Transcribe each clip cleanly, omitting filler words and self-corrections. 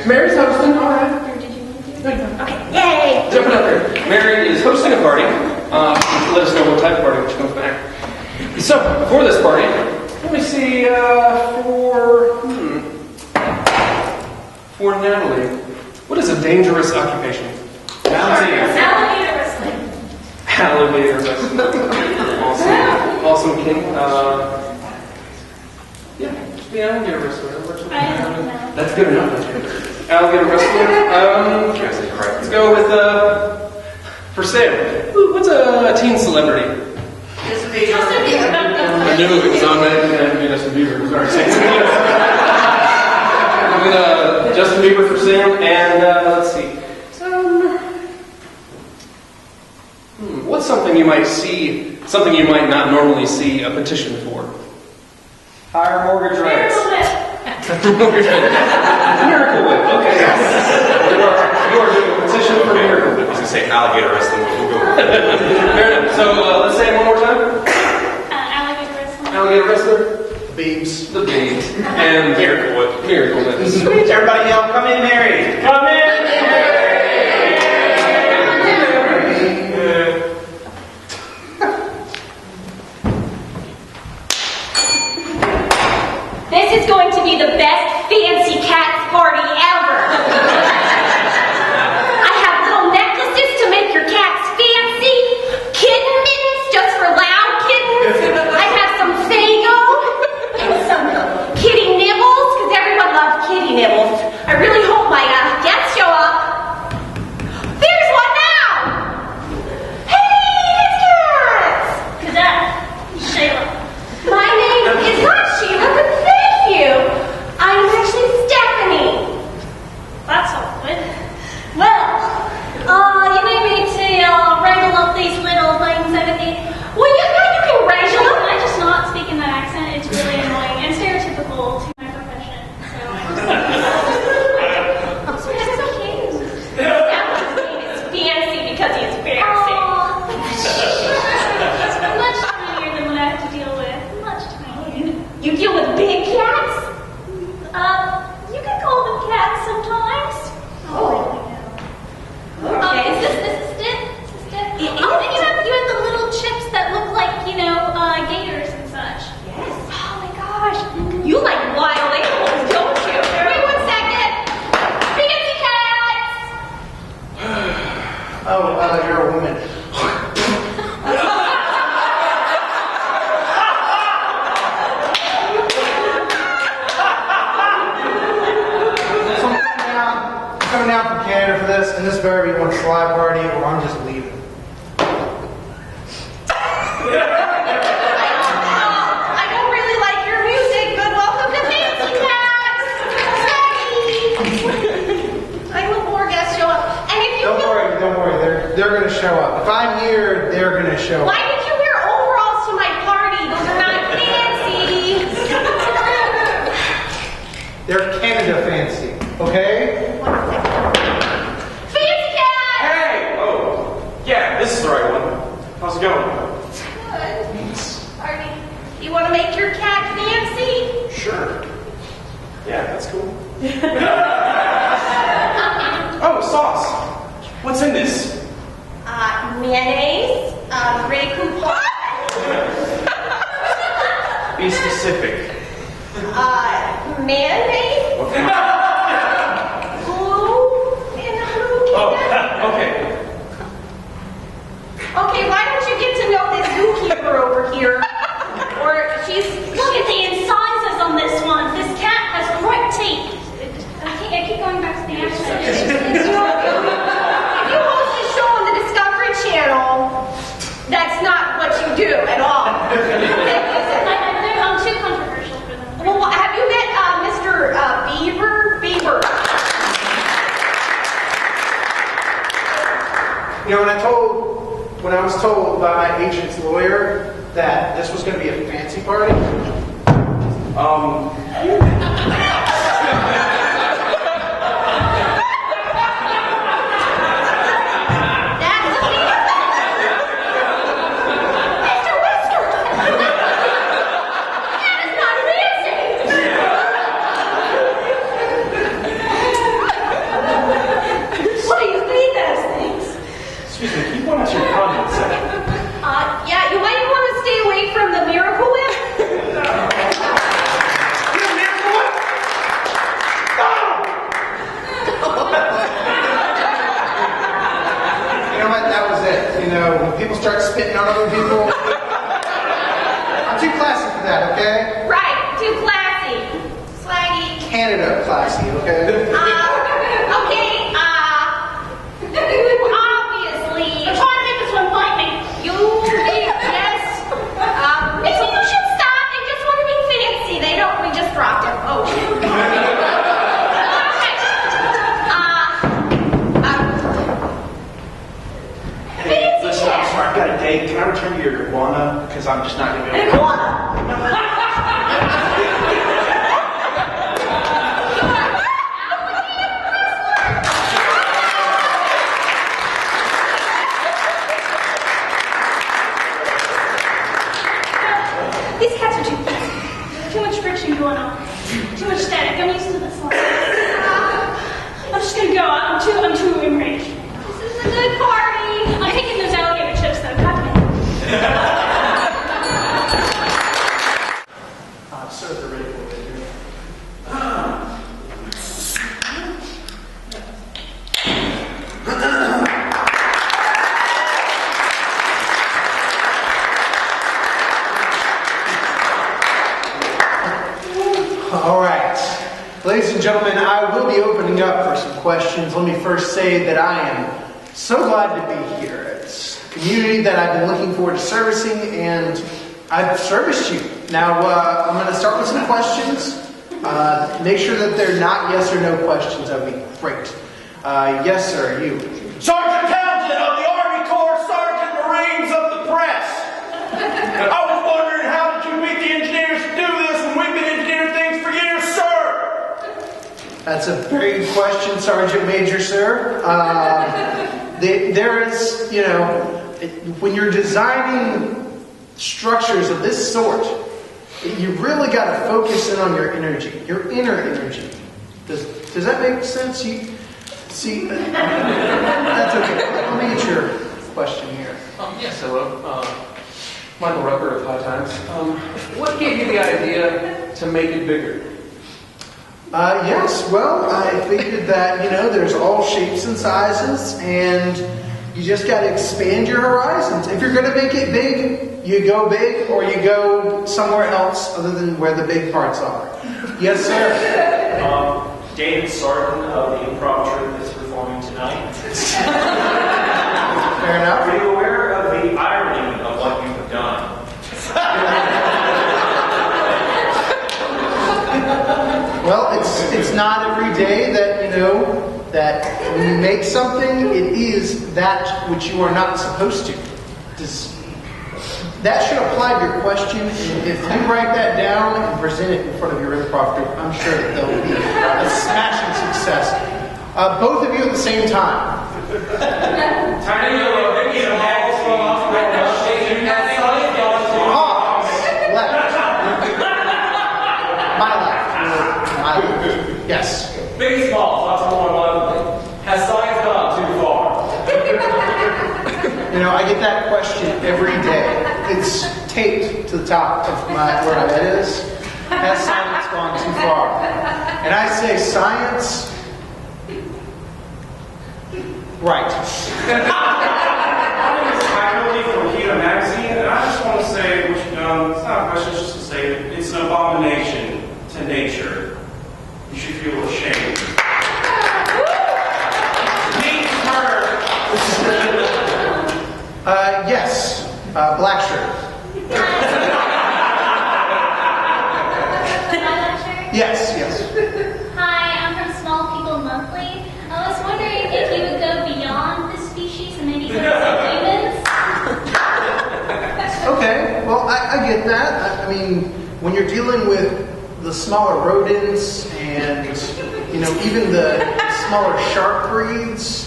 Mary's hosting, all right. Or did you want to do it? Okay. Okay, yay! Jumping up there. Mary is hosting a party. Let us know what type of party when she comes back. So, for this party, let me see, for Natalie, what is a dangerous occupation? Alligator wrestling. Alligator wrestling. Awesome. Awesome, King. Yeah, just be alligator wrestler. That's good enough. Alligator wrestler. Let's go with, for sale. Ooh, what's a teen celebrity? Justin Bieber. I knew it was on Justin Bieber. Sorry. Justin Bieber for sale, and let's see. What's something you might see, something you might not normally see a petition for? Higher mortgage rates. Miracle Whip. Okay. You are doing a petition for Miracle Whip. I was going to say alligator wrestling. We'll go with it. Fair enough. So let's say it one more time. Alligator wrestling. Alligator wrestler. Beeps. The Beans. And Miracle Whip. Miracle Whip. Everybody yell, come in, Mary. Come in, This is going to be the best fancy cats party ever. I have little necklaces to make your cats fancy, kitten mittens just for loud kittens. I have some Faygo and some kitty nibbles because everyone loves kitty nibbles. I really hope my guests show up. There's one now. Hey, it's cats. Shayla. My name is not Sheila, but thank you. I'm actually Stephanie. That's all good. Well, you need me to wrangle up these little things and everything. Well, you can wrangle them. I'm just not speaking that accent. It's really annoying and stereotypical to my profession. So it's okay. That is fancy because he's fancy. Much tinier than what I have to deal with. Much tinier. You deal with big cats? You can call them cats sometimes. Oh, okay. Is this it? You have the little chips that look like, gators and such. Yes. Oh my gosh. You like wild animals, don't you? Wait 1 second. Fancy cats! Oh, you're a woman. Coming down from Canada for this, and this better be one slide party, or I'm just leaving. I don't really like your music, but welcome to Fancy Cats! I hope more guests show up. And if you Don't worry, they're gonna show up. If I'm here, they're gonna show up. Why did you wear overalls to my party? Those are not fancy. They're Canada fancy, okay? Fancy Cat! Hey! Oh, yeah, this is the right one. How's it going? Good. Party. You want to make your cat fancy? Sure. Yeah, that's cool. Oh, sauce. What's in this? Mayonnaise, Grey Poupon, Be specific. mayonnaise, What kind? glue, and a little Oh, cat. okay. Okay, why don't you get to know this zookeeper over here? Or look at the incisors on this one. This cat has great teeth. I keep going back to the accent. If you host a show on the Discovery Channel, that's not what you do at all. I'm too controversial for them. Well, have you met Mr. Beaver? When I was told by my agent's lawyer that this was going to be a fancy party, start spitting on other people. I'm too classy for that, okay? Right, too classy. Swaggy. Canada classy, okay? Okay, obviously. I'm trying to make this one fight me. You big, yes. Maybe you should stop and just want to be fancy. We just dropped him. Oh. Hey, listen, I'm sorry, I've got a date. Can I return to your iguana? Because I'm just not going to be able to. These cats are too fast. Too much friction going on. Too much static. I'm used to this one. I'm just gonna go. I'm too enraged. This is a good party. I'm taking those alligator chips though. God damn. So they're ready for it. All right. Ladies and gentlemen, I will be opening up for some questions. Let me first say that I am so glad to be here. It's a community that I've been looking forward to servicing, and I've serviced you. Now, I'm going to start with some questions. Make sure that they're not yes or no questions. That would be great. Yes, sir, you. Sergeant Townsend of the Army Corps, Sergeant Marines of the Press. I was wondering, how did you beat the engineers to do this when we've been engineering things for years, sir? That's a very good question, Sergeant Major, sir. There is, when you're designing structures of this sort, you really got to focus in on your energy, your inner energy. Does that make sense? That's okay. Let me get your question here. Yes, hello. Michael Rucker of High Times. What gave you the idea to make it bigger? Yes, well, I figured that, there's all shapes and sizes, and you just got to expand your horizons. If you're going to make it big, you go big, or you go somewhere else other than where the big parts are. Yes, sir? David Sarton of the improv troupe that's performing tonight. Fair enough. Are you aware of the irony of what you have done? Well, it's not every day that, that when you make something, it is that which you are not supposed to. That should apply to your question. If you write that down and present it in front of your improv group, I'm sure that they'll be a smashing success. Both of you at the same time. Tiny little Ricky and Pause. Left. My left. Yes. Big small, lots more lovely. Has science gone too far? I get that question every day. It's taped to the top of where my head is. Has science gone too far? And I say science. Right. My name is Tyler from Keto Magazine, and I just want to say what you've done. It's not a question, it's just to say it's an abomination to nature. You should feel ashamed. Neat murder. Yes. Black shirt. Yes. Hi, I'm from Small People Monthly. I was wondering if you would go beyond the species and maybe focus on humans. Okay, well, I get that. I mean, when you're dealing with the smaller rodents and, even the smaller shark breeds,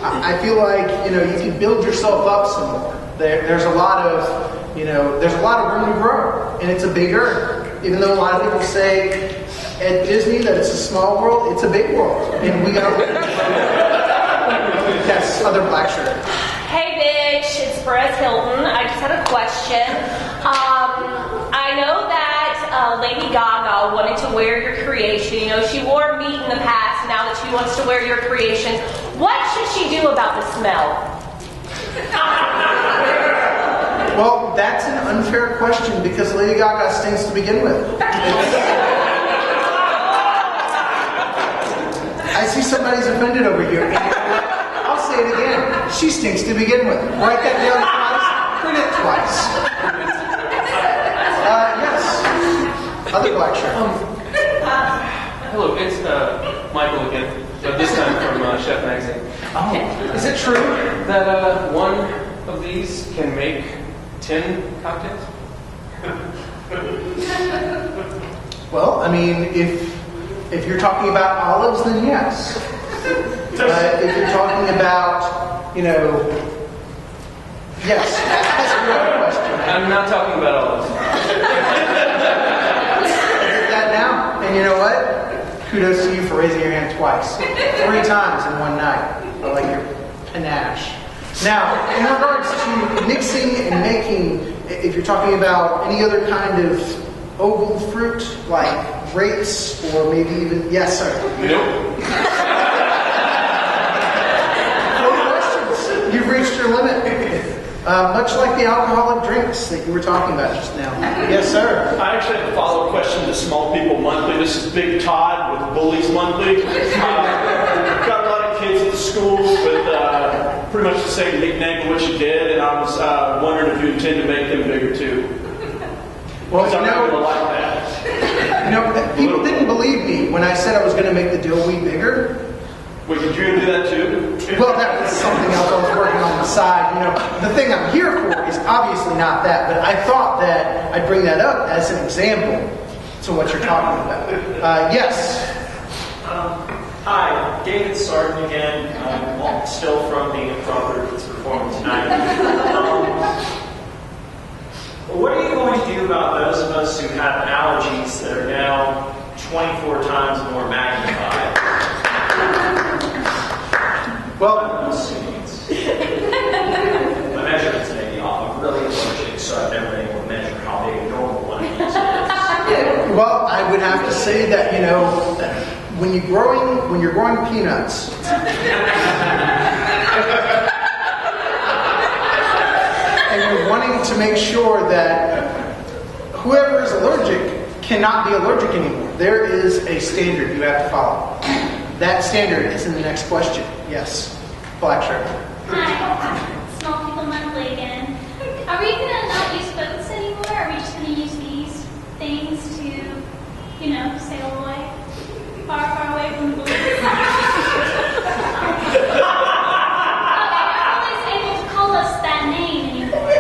I feel like, you can build yourself up some more. There's a lot of room to grow, and it's a big earth. Even though a lot of people say at Disney that it's a small world, it's a big world, and we got to. Yes, other black shirt. Hey, bitch, it's Perez Hilton. I just had a question. I know that Lady Gaga wanted to wear your creation. She wore meat in the past. Now that she wants to wear your creation, what should she do about the smell? Well, that's an unfair question because Lady Gaga stinks to begin with. I see somebody's offended over here. I'll say it again. She stinks to begin with. Write that down twice. Print it twice. Yes. Other black shirt. Hello, it's Michael again, but this time from Chef Magazine. Oh. Is it true that one of these can make 10 cocktails? Well, I mean, if you're talking about olives, then yes. If you're talking about, yes, that's a real question. I'm not talking about olives. That now, and you know what? Kudos to you for raising your hand twice, 3 times in one night. I like your panache. Now, in regards to mixing and making, if you're talking about any other kind of oval fruit like grapes or maybe even, yes, sir. Nope. No questions. You've reached your limit. Much like the alcoholic drinks that you were talking about just now. Yes, sir. I actually have a follow-up question to Small People Monthly. This is Big Todd with Bullies Monthly. Got a lot of kids at the school with pretty much the same nickname of what you did, and I was wondering if you intend to make them bigger too. Well, I'm not going to like that. People didn't believe me when I said I was going to make the dill weed bigger. Wait, did you do that too? Well, that was something else I was working on the side. The thing I'm here for is obviously not that, but I thought that I'd bring that up as an example to what you're talking about. Yes. Hi, David Sarton again. I'm still from the improv group that's performing tonight. What are you going to do about those of us who have allergies that are now 24 times more magnified? Well, I'm assuming my measurements may be off. I'm really allergic, so I've never been able to measure how big a normal one is. well, I would have to say that when you're growing peanuts. And you're wanting to make sure that whoever is allergic cannot be allergic anymore. There is a standard you have to follow. That standard is in the next question. Yes. Black shirt. Hi, Small People Monthly again. Are we going to not use boats anymore? Or are we just going to use these things to, sail away? Far, far away from the boats? Nobody's able to call us that name anymore.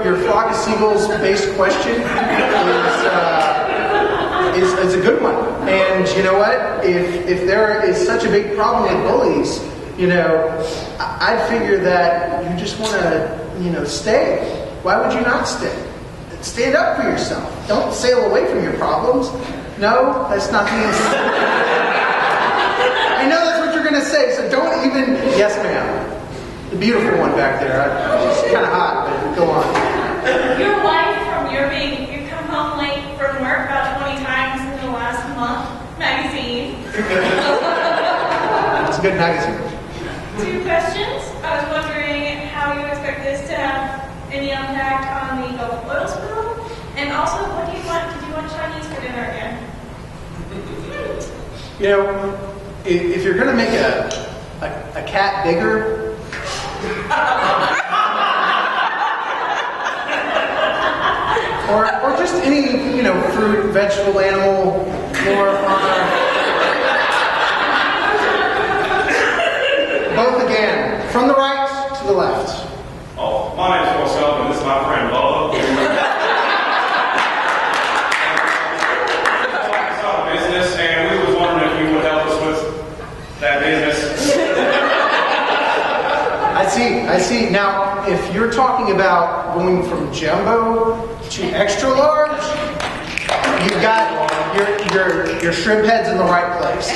Your flock of seagulls based question is a good one. And you know what? If there is such a big problem with bullies, I'd figure that you just want to, stay. Why would you not stay? Stand up for yourself. Don't sail away from your problems. No, that's not the answer. I know that's what you're going to say, so don't even... Yes, ma'am. The beautiful one back there. It's kind of hot, but go on. Your wife from your baby, you come home late from work about 20 times in the last month magazine. It's a good magazine. 2 questions. I was wondering how you expect this to have any impact on the Gulf oil spill, and also what do you want Chinese for dinner again? If you're going to make a cat bigger, or just any fruit, vegetable, animal, flora, fauna. Both again, from the right to the left. Oh, my name's Paul Sullivan. This is my friend Lola. Business, and we was wondering if you would help us with that business. I see. Now, if you're talking about going from jumbo to extra large, you've got your shrimp heads in the right place.